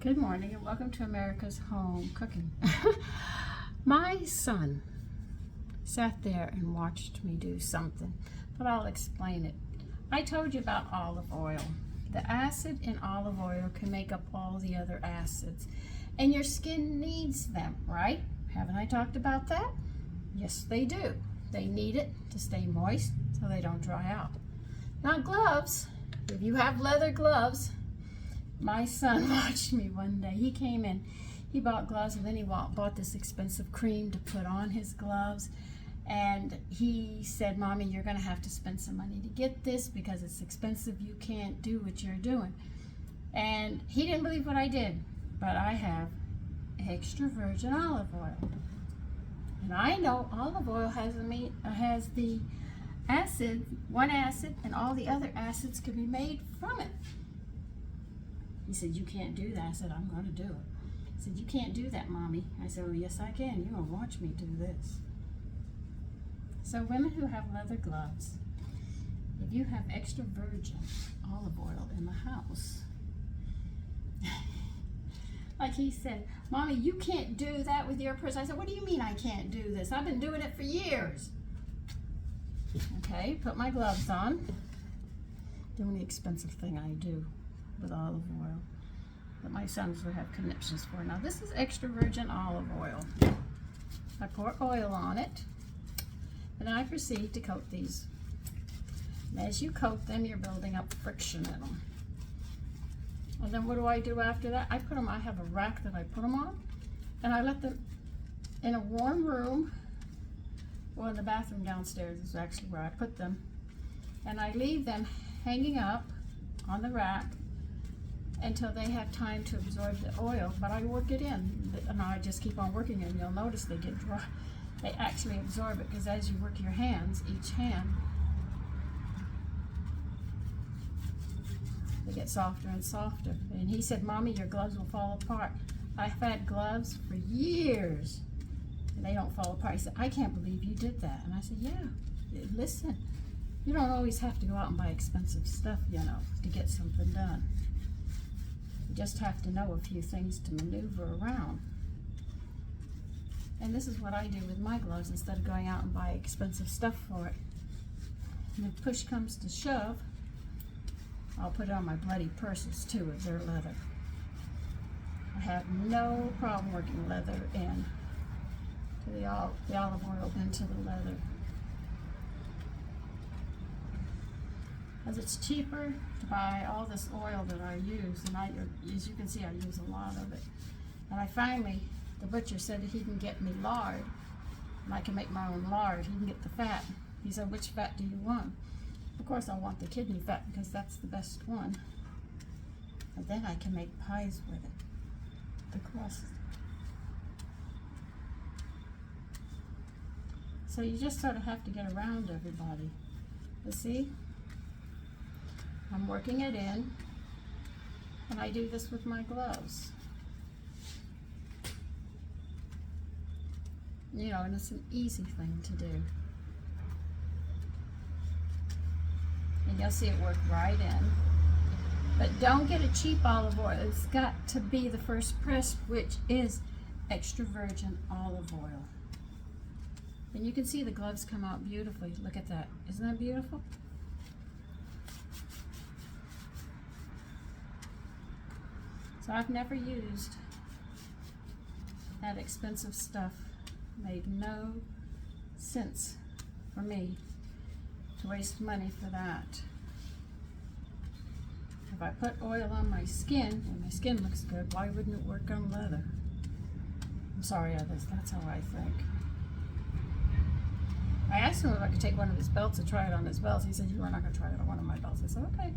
Good morning and welcome to America's Home Cooking. My son sat there and watched me do something, but I'll explain it. I told you about olive oil. The acid in olive oil can make up all the other acids, and your skin needs them, right? Haven't I talked about that? Yes, they do. They need it to stay moist so they don't dry out. Now gloves, if you have leather gloves, my son watched me one day. He came in, he bought gloves, and then he bought this expensive cream to put on his gloves. And he said, "Mommy, you're going to have to spend some money to get this because it's expensive. You can't do what you're doing." And he didn't believe what I did, but I have extra virgin olive oil. And I know olive oil has the acid, one acid, and all the other acids can be made from it. He said, "You can't do that." I said, "I'm going to do it." He said, "You can't do that, Mommy." I said, "Well, yes, I can. You're going to watch me do this." So women who have leather gloves, if you have extra virgin olive oil in the house, like he said, "Mommy, you can't do that with your purse." I said, "What do you mean I can't do this? I've been doing it for years." Okay, put my gloves on. The only expensive thing I do with olive oil that my sons would have conniptions for. Now this is extra virgin olive oil. I pour oil on it, and then I proceed to coat these. And as you coat them, you're building up friction in them. And then what do I do after that? I have a rack that I put them on, and I let them in a warm room, well, in the bathroom downstairs is actually where I put them, and I leave them hanging up on the rack until they have time to absorb the oil. But I work it in, and I just keep on working it, and you'll notice they get dry. They actually absorb it, because as you work your hands, each hand, they get softer and softer. And he said, "Mommy, your gloves will fall apart." I've had gloves for years, and they don't fall apart. He said, "I can't believe you did that." And I said, "Yeah, listen, you don't always have to go out and buy expensive stuff, to get something done. You just have to know a few things to maneuver around." And this is what I do with my gloves instead of going out and buy expensive stuff for it. And if push comes to shove, I'll put it on my bloody purses too if they're leather. I have no problem working leather in to the olive oil into the leather, as it's cheaper to buy all this oil that I use, and as you can see, I use a lot of it. And the butcher said that he can get me lard, and I can make my own lard. He can get the fat. He said, "Which fat do you want?" Of course, I want the kidney fat because that's the best one. And then I can make pies with it, the crust. So you just sort of have to get around everybody. You see? I'm working it in, and I do this with my gloves. And it's an easy thing to do. And you'll see it work right in. But don't get a cheap olive oil. It's got to be the first press, which is extra virgin olive oil. And you can see the gloves come out beautifully. Look at that. Isn't that beautiful? So I've never used that expensive stuff. Made no sense for me to waste money for that. If I put oil on my skin and my skin looks good, why wouldn't it work on leather? I'm sorry, others, that's how I think. I asked him if I could take one of his belts and try it on his belts. He said, "You are not going to try it on one of my belts." I said, "Okay."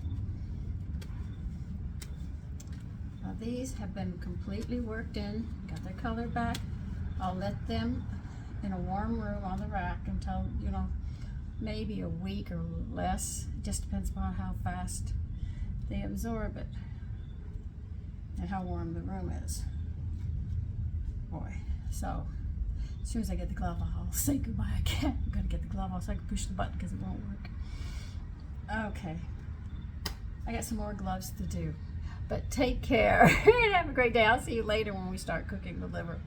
Now these have been completely worked in, got their color back. I'll let them in a warm room on the rack until, maybe a week or less. It just depends upon how fast they absorb it and how warm the room is. Boy, so as soon as I get the glove off, I'll say goodbye again. I'm going to get the glove off so I can push the button because it won't work. Okay, I got some more gloves to do. But take care and have a great day. I'll see you later when we start cooking the liver.